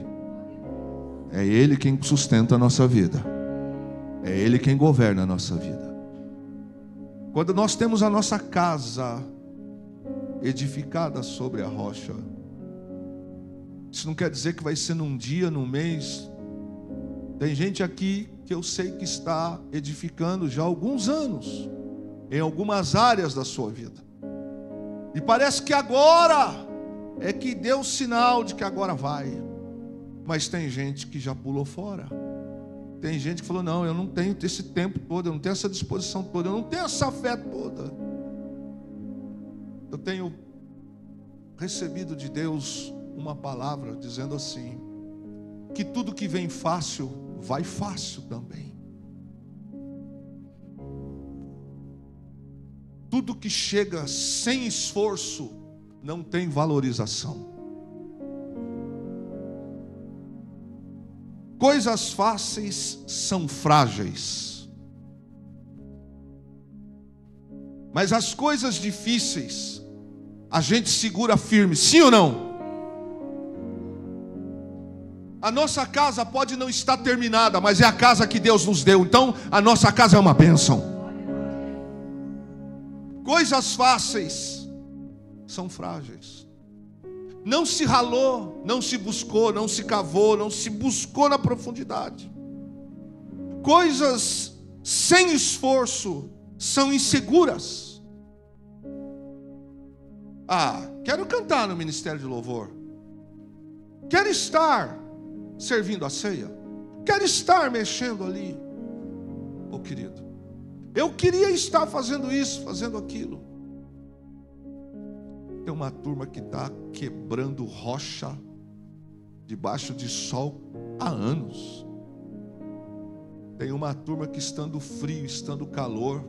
[SPEAKER 1] quem sustenta a nossa vida, é Ele quem governa a nossa vida. Quando nós temos a nossa casa edificada sobre a rocha, isso não quer dizer que vai ser num dia, num mês. Tem gente aqui que eu sei que está edificando já há alguns anos, em algumas áreas da sua vida. E parece que agora é que deu sinal de que agora vai. Mas tem gente que já pulou fora. Tem gente que falou, não, eu não tenho esse tempo todo, eu não tenho essa disposição toda, eu não tenho essa fé toda. Eu tenho recebido de Deus uma palavra dizendo assim, que tudo que vem fácil, vai fácil também. Tudo que chega sem esforço, não tem valorização. Coisas fáceis são frágeis. Mas as coisas difíceis, a gente segura firme, sim ou não? A nossa casa pode não estar terminada, mas é a casa que Deus nos deu. Então a nossa casa é uma bênção. Coisas fáceis são frágeis. Não se ralou, não se buscou, não se cavou, não se buscou na profundidade. Coisas sem esforço são inseguras. Quero cantar no ministério de louvor. Quero estar servindo a ceia. Quero estar mexendo ali. Querido, eu queria estar fazendo isso, fazendo aquilo. Tem uma turma que está quebrando rocha debaixo de sol há anos. Tem uma turma que, estando frio, estando calor,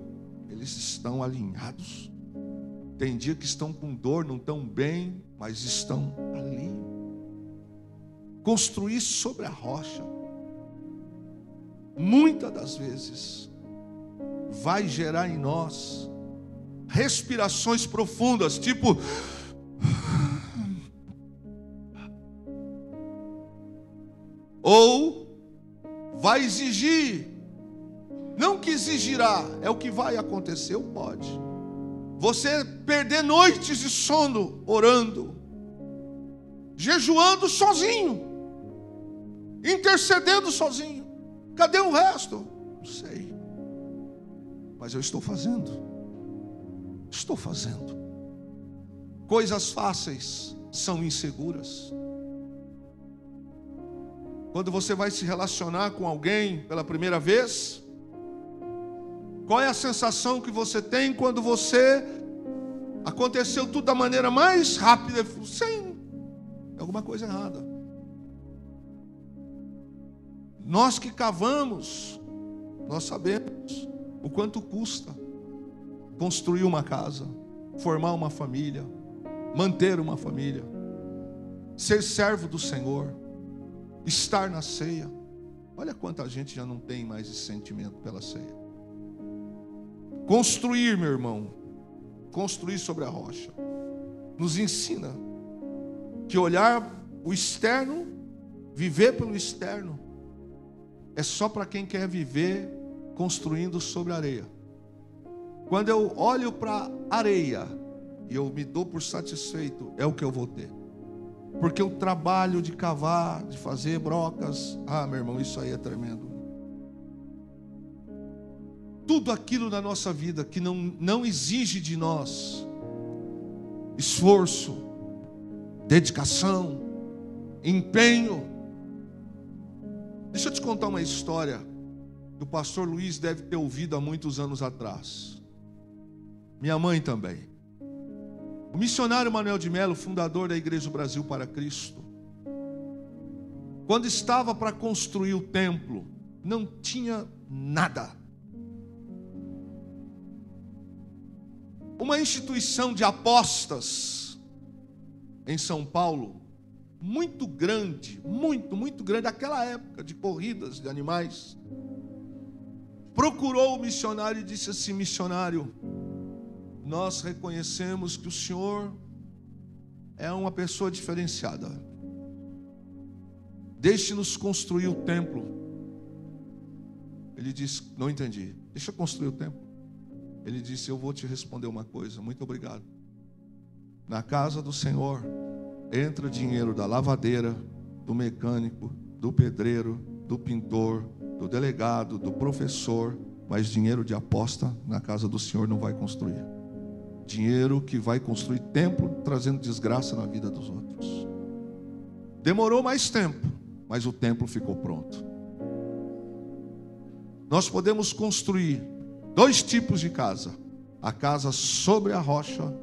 [SPEAKER 1] eles estão alinhados. Tem dia que estão com dor, não estão bem, mas estão ali. Construir sobre a rocha, muitas das vezes, vai gerar em nós respirações profundas, tipo, ou vai exigir, não que exigirá, é o que vai acontecer, ou pode, você perder noites de sono orando, jejuando sozinho, intercedendo sozinho. Cadê o resto? Não sei, mas eu estou fazendo. Coisas fáceis são inseguras. Quando você vai se relacionar com alguém pela primeira vez, qual é a sensação que você tem quando aconteceu tudo da maneira mais rápida? Sem alguma coisa errada. Nós que cavamos, nós sabemos o quanto custa construir uma casa, formar uma família, manter uma família, ser servo do Senhor, estar na ceia. Olha quanta gente já não tem mais esse sentimento pela ceia. Construir, meu irmão, construir sobre a rocha, nos ensina que olhar o externo, viver pelo externo, é só para quem quer viver construindo sobre a areia. Quando eu olho para a areia e eu me dou por satisfeito, é o que eu vou ter. Porque o trabalho de cavar, de fazer brocas, meu irmão, isso aí é tremendo. Tudo aquilo na nossa vida que não exige de nós esforço, dedicação, empenho. Deixa eu te contar uma história que o pastor Luiz deve ter ouvido há muitos anos atrás. Minha mãe também. O missionário Manuel de Melo, fundador da Igreja do Brasil para Cristo, quando estava para construir o templo, não tinha nada. Uma instituição de apostas em São Paulo, muito grande, muito grande, naquela época de corridas de animais, procurou o missionário e disse assim: missionário, nós reconhecemos que o senhor é uma pessoa diferenciada. Deixe-nos construir o templo. Ele disse: não entendi. Deixa eu construir o templo. Ele disse: eu vou te responder uma coisa. Muito obrigado. Na casa do Senhor entra dinheiro da lavadeira, do mecânico, do pedreiro, do pintor, do delegado, do professor, mas dinheiro de aposta na casa do Senhor não vai construir. Dinheiro que vai construir templo, trazendo desgraça na vida dos outros. Demorou mais tempo, mas o templo ficou pronto. Nós podemos construir 2 tipos de casa: a casa sobre a rocha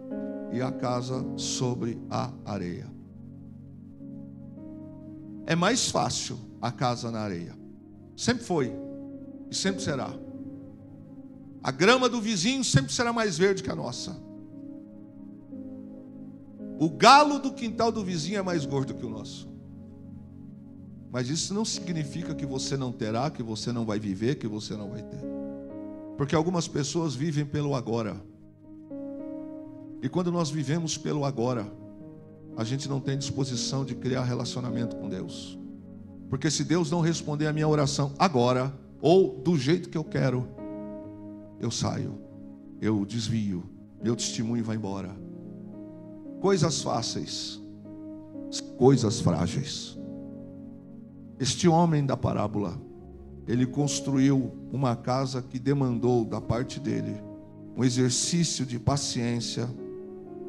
[SPEAKER 1] e a casa sobre a areia. É mais fácil a casa na areia. Sempre foi e sempre será. A grama do vizinho sempre será mais verde que a nossa. O galo do quintal do vizinho é mais gordo que o nosso. Mas isso não significa que você não terá, que você não vai viver, que você não vai ter. Porque algumas pessoas vivem pelo agora. E quando nós vivemos pelo agora, a gente não tem disposição de criar relacionamento com Deus. Porque se Deus não responder a minha oração agora, ou do jeito que eu quero, eu saio, eu desvio, meu testemunho vai embora. Coisas fáceis, coisas frágeis. Este homem da parábola, ele construiu uma casa que demandou da parte dele um exercício de paciência,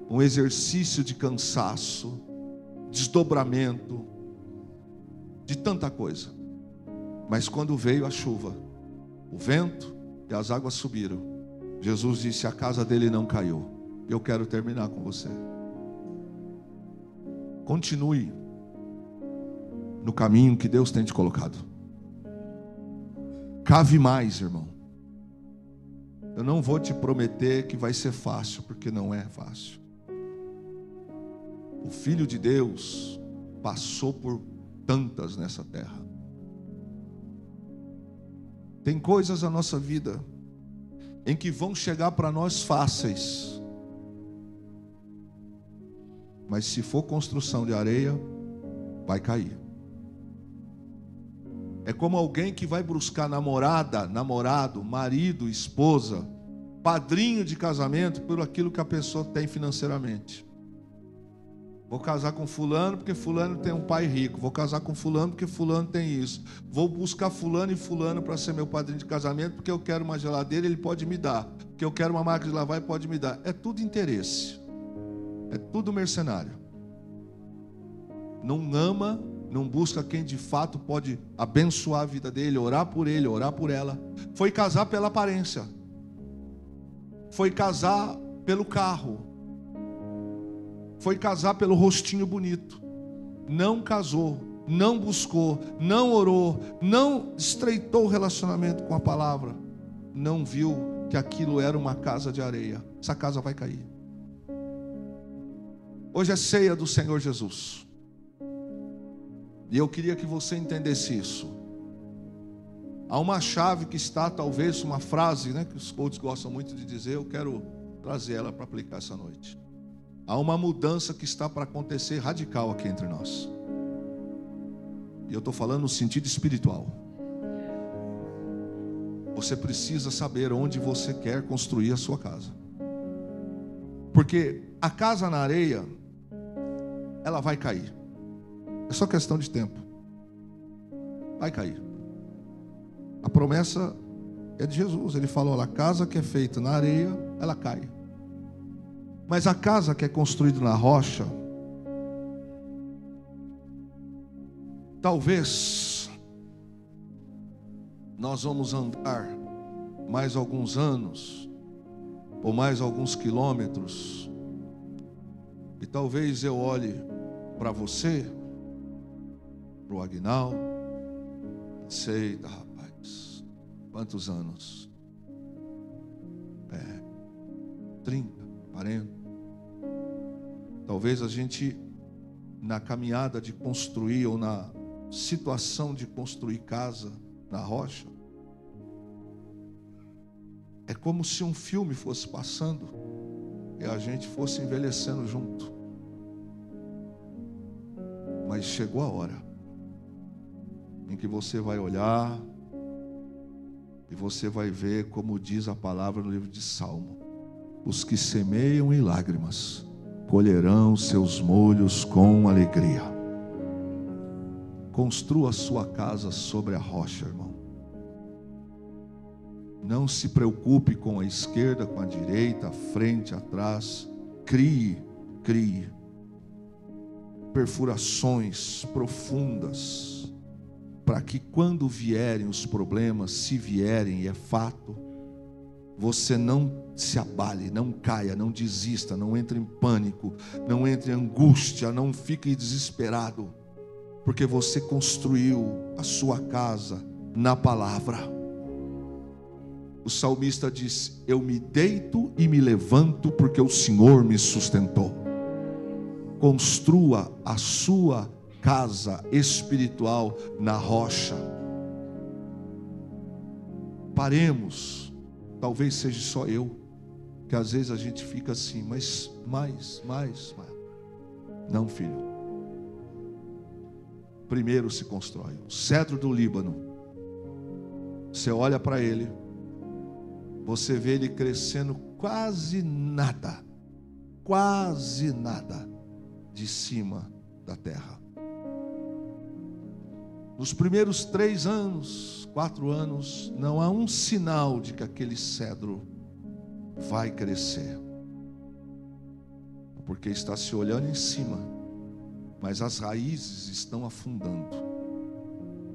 [SPEAKER 1] um exercício de cansaço, desdobramento, de tanta coisa. Mas quando veio a chuva, o vento e as águas subiram, Jesus disse: a casa dele não caiu. Eu quero terminar com você. Continue no caminho que Deus tem te colocado. Cave mais, irmão. Eu não vou te prometer que vai ser fácil, porque não é fácil. O Filho de Deus passou por tantas nessa terra. Tem coisas na nossa vida em que vão chegar para nós fáceis, mas se for construção de areia, vai cair. É como alguém que vai buscar namorada, namorado, marido, esposa, padrinho de casamento, por aquilo que a pessoa tem financeiramente. Vou casar com fulano porque fulano tem um pai rico. Vou casar com fulano porque fulano tem isso. Vou buscar fulano e fulano para ser meu padrinho de casamento porque eu quero uma geladeira, ele pode me dar. Porque eu quero uma máquina de lavar, ele pode me dar. É tudo interesse. É tudo mercenário. Não ama, não busca quem de fato pode abençoar a vida dele, orar por ele, orar por ela. Foi casar pela aparência. Foi casar pelo carro. Foi casar pelo rostinho bonito. Não casou, não buscou, não orou, não estreitou o relacionamento com a palavra. Não viu que aquilo era uma casa de areia. Essa casa vai cair. Hoje é ceia do Senhor Jesus. E eu queria que você entendesse isso. Há uma chave que está, talvez, uma frase, que os coaches gostam muito de dizer. Eu quero trazer ela para aplicar essa noite. Há uma mudança que está para acontecer radical aqui entre nós. E eu estou falando no sentido espiritual. Você precisa saber onde você quer construir a sua casa. Porque a casa na areia, ela vai cair. É só questão de tempo. Vai cair. A promessa é de Jesus. Ele falou: a casa que é feita na areia, ela cai. Mas a casa que é construída na rocha, talvez nós vamos andar mais alguns anos, ou mais alguns quilômetros, E talvez eu olhe para você, para o Aguinaldo, sei, rapaz, quantos anos? 30, 40. Talvez a gente, na caminhada de construir, ou na situação de construir casa na rocha, é como se um filme fosse passando e a gente fosse envelhecendo junto. Mas chegou a hora em que você vai olhar e você vai ver, como diz a palavra no livro de Salmo: os que semeiam em lágrimas colherão seus molhos com alegria. Construa a sua casa sobre a rocha, irmão. Não se preocupe com a esquerda, com a direita, a frente, atrás. Crie perfurações profundas, para que quando vierem os problemas, se vierem, e é fato, você não se abale, não caia, não desista, não entre em pânico, não entre em angústia, não fique desesperado, porque você construiu a sua casa na palavra. O salmista diz: eu me deito e me levanto porque o Senhor me sustentou. Construa a sua casa espiritual na rocha. Paremos. Talvez seja só eu, que às vezes a gente fica assim, mas mais. Não, filho. Primeiro se constrói. O cedro do Líbano, você olha para ele, você vê ele crescendo quase nada de cima da terra. Nos primeiros 3 anos, 4 anos, não há um sinal de que aquele cedro vai crescer, porque está se olhando em cima, mas as raízes estão afundando.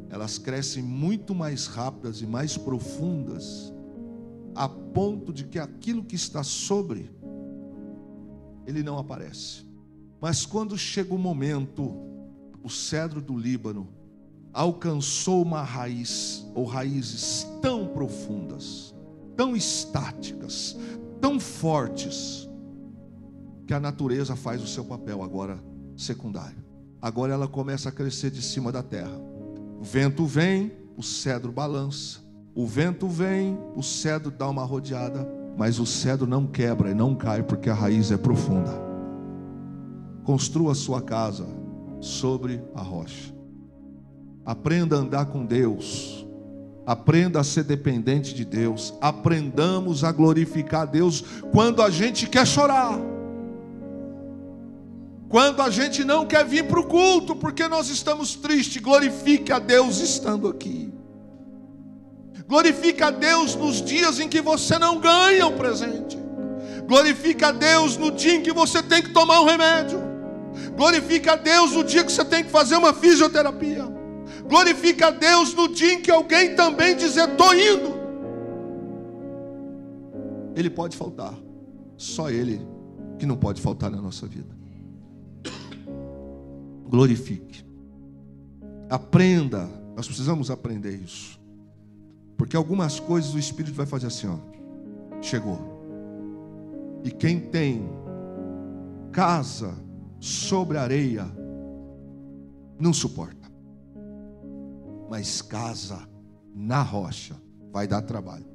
[SPEAKER 1] Elas crescem muito mais rápidas e mais profundas, a ponto de que aquilo que está sobre ele não aparece. Mas quando chega o momento, o cedro do Líbano alcançou uma raiz, ou raízes tão profundas, tão estáticas, tão fortes, que a natureza faz o seu papel agora secundário. Agora ela começa a crescer de cima da terra. O vento vem, o cedro balança. O vento vem, o cedro dá uma rodeada, mas o cedro não quebra e não cai, porque a raiz é profunda. Construa a sua casa sobre a rocha. Aprenda a andar com Deus. Aprenda a ser dependente de Deus. Aprendamos a glorificar a Deus quando a gente quer chorar, quando a gente não quer vir para o culto porque nós estamos tristes. Glorifique a Deus estando aqui. Glorifique a Deus nos dias em que você não ganha o presente. Glorifique a Deus no dia em que você tem que tomar um remédio. Glorifique a Deus no dia que você tem que fazer uma fisioterapia. Glorifique a Deus no dia em que alguém também dizer: estou indo. Ele pode faltar. Só Ele que não pode faltar na nossa vida. Glorifique. Aprenda. Nós precisamos aprender isso. Porque algumas coisas o Espírito vai fazer assim, ó. Chegou. E quem tem casa sobre areia não suporta. Mas casa na rocha vai dar trabalho.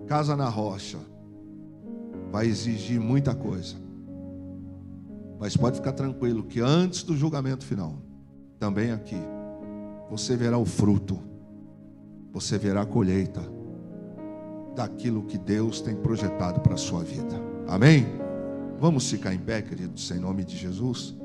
[SPEAKER 1] Casa na rocha vai exigir muita coisa. Mas pode ficar tranquilo que antes do julgamento final, também aqui, você verá o fruto. Você verá a colheita daquilo que Deus tem projetado para a sua vida. Amém? Vamos ficar em pé, queridos, em nome de Jesus.